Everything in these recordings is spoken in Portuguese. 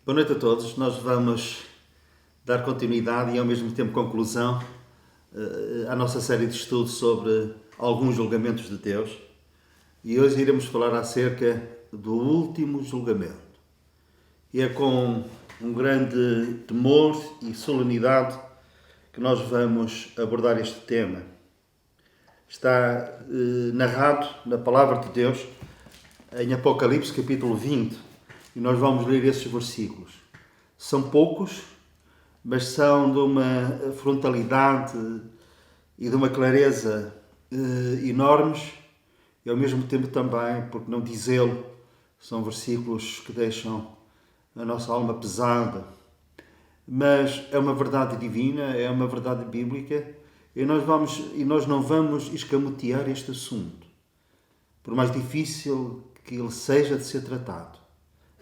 Boa noite a todos. Nós vamos dar continuidade e ao mesmo tempo conclusão à nossa série de estudos sobre alguns julgamentos de Deus. E hoje iremos falar acerca do último julgamento. E é com um grande temor e solenidade que nós vamos abordar este tema. Está narrado na Palavra de Deus em Apocalipse capítulo 20 e nós vamos ler esses versículos. São poucos, mas são de uma frontalidade e de uma clareza enormes e ao mesmo tempo também, por que não dizê-lo, são versículos que deixam a nossa alma pesada. Mas é uma verdade divina, é uma verdade bíblica e nós não vamos escamotear este assunto, por mais difícil que ele seja de ser tratado.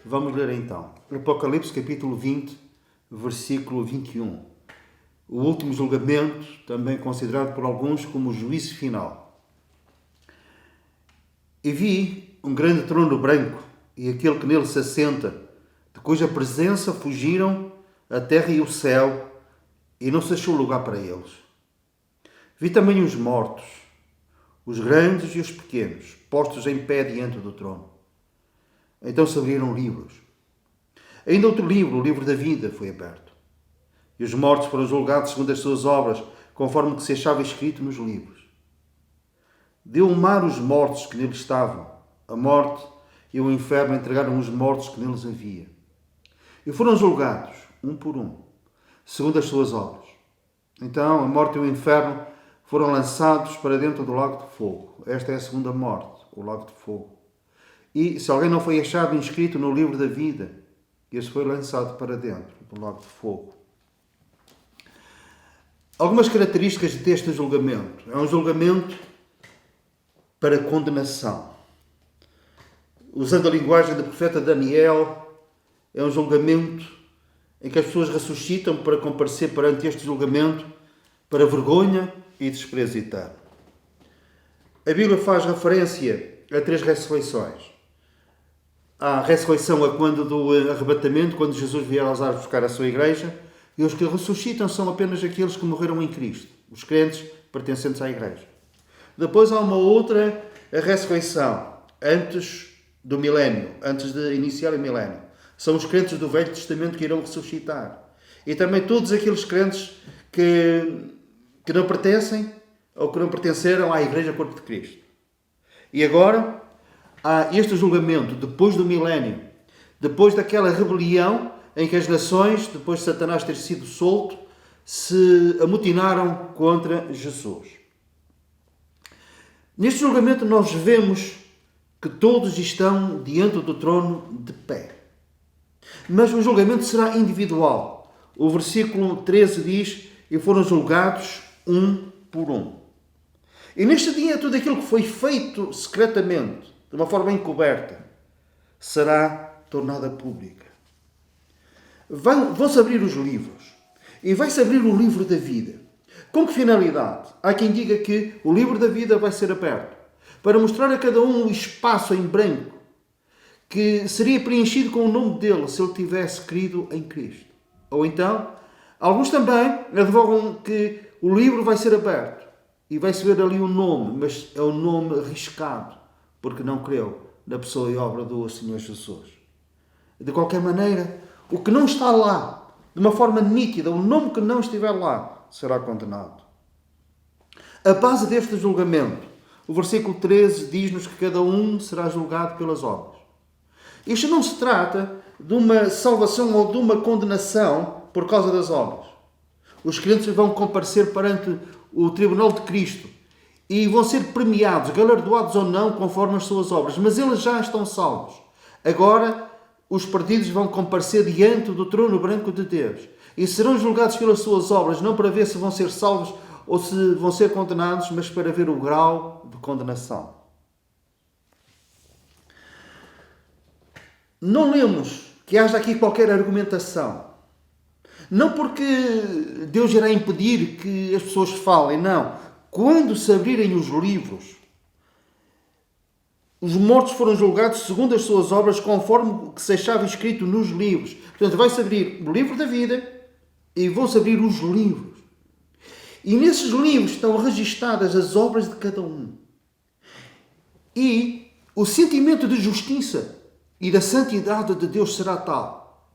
Vamos ler então. Apocalipse capítulo 20, versículo 21. O último julgamento, também considerado por alguns como o juízo final. E vi um grande trono branco e aquele que nele se assenta, de cuja presença fugiram a terra e o céu, e não se achou lugar para eles. Vi também os mortos, os grandes e os pequenos, postos em pé diante do trono. Então se abriram livros. Ainda outro livro, o livro da vida, foi aberto. E os mortos foram julgados segundo as suas obras, conforme que se achava escrito nos livros. Deu o mar os mortos que neles estavam. A morte e o inferno entregaram os mortos que neles havia. E foram julgados, um por um, segundo as suas obras. Então a morte e o inferno foram lançados para dentro do lago de fogo. Esta é a segunda morte, o lago de fogo. E se alguém não foi achado inscrito no livro da vida, esse foi lançado para dentro do lago de fogo. Algumas características deste julgamento. É um julgamento para condenação. Usando a linguagem do profeta Daniel, é um julgamento em que as pessoas ressuscitam para comparecer perante este julgamento para vergonha e desprezo eterno. A Bíblia faz referência a 3 ressurreições. Há a ressurreição a quando do arrebatamento, quando Jesus vier aos ares buscar a sua igreja, e os que ressuscitam são apenas aqueles que morreram em Cristo, os crentes pertencentes à igreja. Depois há uma outra ressurreição, antes do milénio, antes de iniciar o milénio. São os crentes do Velho Testamento que irão ressuscitar. E também todos aqueles crentes que não pertencem ou que não pertenceram à Igreja Corpo de Cristo. E agora há este julgamento depois do milénio, depois daquela rebelião em que as nações, depois de Satanás ter sido solto, se amotinaram contra Jesus. Neste julgamento nós vemos que todos estão diante do trono de pé. Mas o julgamento será individual. O versículo 13 diz: e foram julgados um por um. E neste dia tudo aquilo que foi feito secretamente, de uma forma encoberta, será tornada pública. Vão-se abrir os livros. E vai-se abrir o livro da vida. Com que finalidade? Há quem diga que o livro da vida vai ser aberto para mostrar a cada um o espaço em branco que seria preenchido com o nome dele se ele tivesse crido em Cristo. Ou então, alguns também advogam que o livro vai ser aberto e vai-se ver ali o nome, mas é um nome arriscado, porque não creu na pessoa e obra do Senhor Jesus. De qualquer maneira, o que não está lá, de uma forma nítida, o nome que não estiver lá, será condenado. A base deste julgamento, o versículo 13 diz-nos que cada um será julgado pelas obras. Isto não se trata de uma salvação ou de uma condenação por causa das obras. Os crentes vão comparecer perante o tribunal de Cristo e vão ser premiados, galardoados ou não, conforme as suas obras. Mas eles já estão salvos. Agora, os perdidos vão comparecer diante do trono branco de Deus e serão julgados pelas suas obras, não para ver se vão ser salvos ou se vão ser condenados, mas para ver o grau de condenação. Não lemos que haja aqui qualquer argumentação. Não porque Deus irá impedir que as pessoas falem, não. Quando se abrirem os livros, os mortos foram julgados segundo as suas obras, conforme o que se achava escrito nos livros. Portanto, vai-se abrir o livro da vida e vão-se abrir os livros. E nesses livros estão registadas as obras de cada um. E o sentimento de justiça e da santidade de Deus será tal.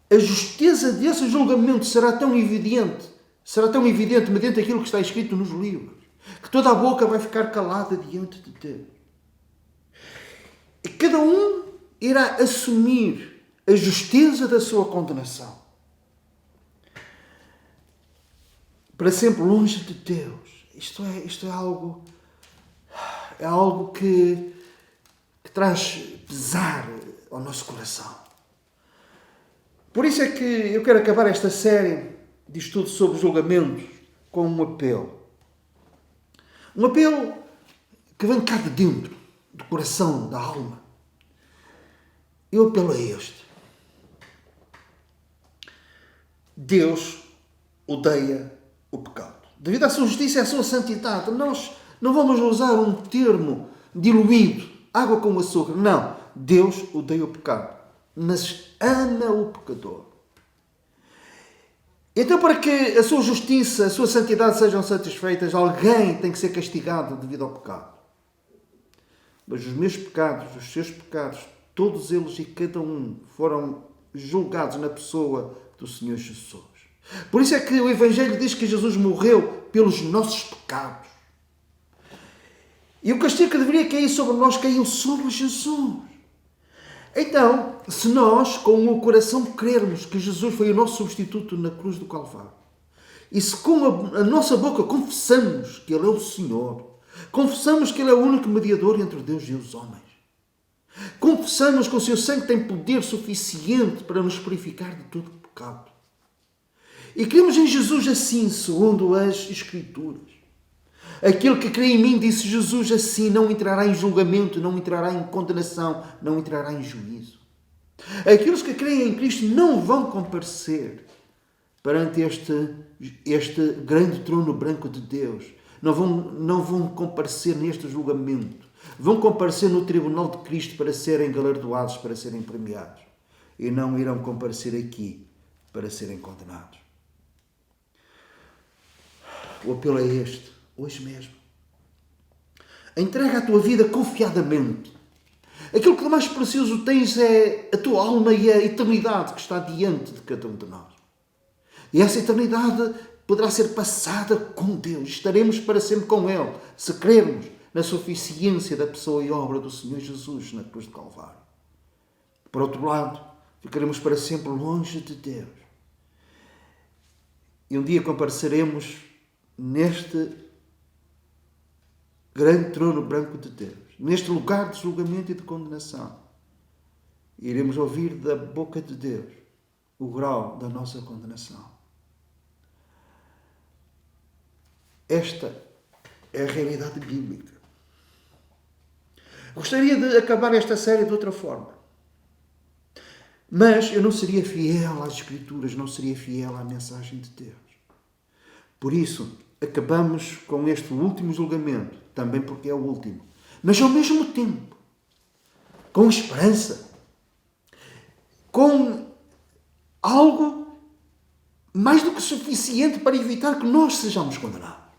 A justeza desse julgamento será tão evidente mediante aquilo que está escrito nos livros, que toda a boca vai ficar calada diante de Deus. E cada um irá assumir a justeza da sua condenação. Para sempre longe de Deus. Isto é algo que traz pesar ao nosso coração. Por isso é que eu quero acabar esta série de estudos sobre julgamentos com um apelo. Um apelo que vem cá de dentro, do coração, da alma. E o apelo é este. Deus odeia o pecado. Devido à sua justiça e à sua santidade, nós não vamos usar um termo diluído, água com açúcar. Não. Deus odeia o pecado, mas ama o pecador. Então, para que a sua justiça, a sua santidade sejam satisfeitas, alguém tem que ser castigado devido ao pecado. Mas os meus pecados, os seus pecados, todos eles e cada um foram julgados na pessoa do Senhor Jesus. Por isso é que o Evangelho diz que Jesus morreu pelos nossos pecados. E o castigo que deveria cair sobre nós caiu sobre Jesus. Então, se nós, com o coração, crermos que Jesus foi o nosso substituto na cruz do Calvário, e se com a nossa boca confessamos que Ele é o Senhor, confessamos que Ele é o único mediador entre Deus e os homens, confessamos que o seu sangue tem poder suficiente para nos purificar de todo o pecado, e cremos em Jesus assim, segundo as Escrituras. Aquele que crê em mim, disse Jesus, assim não entrará em julgamento, não entrará em condenação, não entrará em juízo. Aqueles que creem em Cristo não vão comparecer perante este grande trono branco de Deus. Não vão comparecer neste julgamento. Vão comparecer no tribunal de Cristo para serem galardoados, para serem premiados. E não irão comparecer aqui para serem condenados. O apelo é este. Hoje mesmo. Entrega a tua vida confiadamente. Aquilo que de mais precioso tens é a tua alma e a eternidade que está diante de cada um de nós. E essa eternidade poderá ser passada com Deus. Estaremos para sempre com Ele, se crermos na suficiência da pessoa e obra do Senhor Jesus na cruz do Calvário. Por outro lado, ficaremos para sempre longe de Deus. E um dia compareceremos neste grande trono branco de Deus, neste lugar de julgamento e de condenação. E iremos ouvir da boca de Deus o grau da nossa condenação. Esta é a realidade bíblica. Gostaria de acabar esta série de outra forma. Mas eu não seria fiel às Escrituras, não seria fiel à mensagem de Deus. Por isso, acabamos com este último julgamento, também porque é o último, mas ao mesmo tempo, com esperança, com algo mais do que suficiente para evitar que nós sejamos condenados.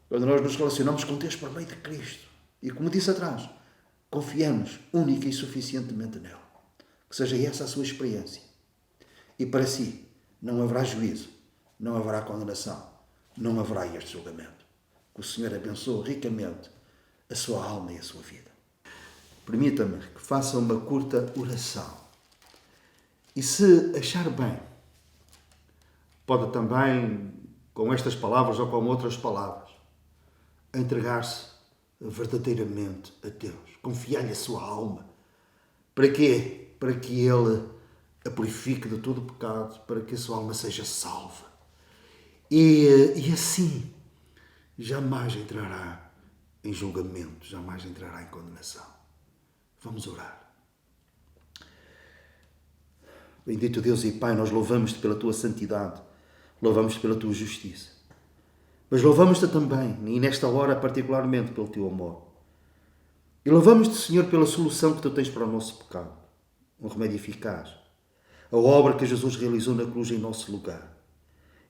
Quando nós nos relacionamos com Deus por meio de Cristo, e como disse atrás, confiamos única e suficientemente nele. Que seja essa a sua experiência. E para si não haverá juízo, não haverá condenação, não haverá este julgamento. Que o Senhor abençoe ricamente a sua alma e a sua vida. Permita-me que faça uma curta oração. E se achar bem, pode também, com estas palavras ou com outras palavras, entregar-se verdadeiramente a Deus. Confiar-lhe a sua alma. Para quê? Para que Ele a purifique de todo o pecado, para que a sua alma seja salva. E assim, jamais entrará em julgamento, jamais entrará em condenação. Vamos orar. Bendito Deus e Pai, nós louvamos-te pela tua santidade, louvamos-te pela tua justiça. Mas louvamos-te também, e nesta hora particularmente, pelo teu amor. E louvamos-te, Senhor, pela solução que tu tens para o nosso pecado. Um remédio eficaz. A obra que Jesus realizou na cruz em nosso lugar.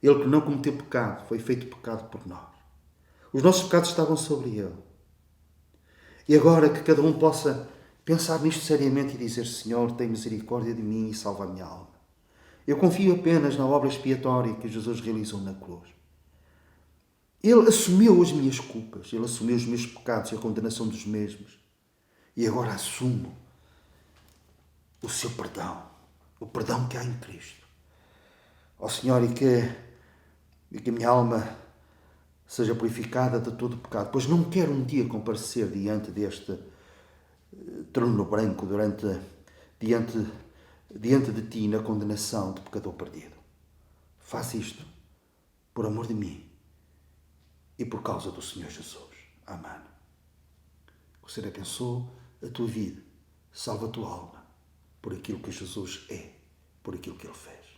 Ele que não cometeu pecado, foi feito pecado por nós. Os nossos pecados estavam sobre ele. E agora que cada um possa pensar nisto seriamente e dizer: Senhor, tem misericórdia de mim e salva a minha alma. Eu confio apenas na obra expiatória que Jesus realizou na cruz. Ele assumiu as minhas culpas, ele assumiu os meus pecados e a condenação dos mesmos. E agora assumo o seu perdão, o perdão que há em Cristo. Ó Senhor, e que a minha alma seja purificada de todo o pecado, pois não quero um dia comparecer diante deste trono branco, diante de Ti na condenação de pecador perdido. Faz isto por amor de mim e por causa do Senhor Jesus. Amém. Que o Senhor abençoe a tua vida, salva a tua alma, por aquilo que Jesus é, por aquilo que Ele fez.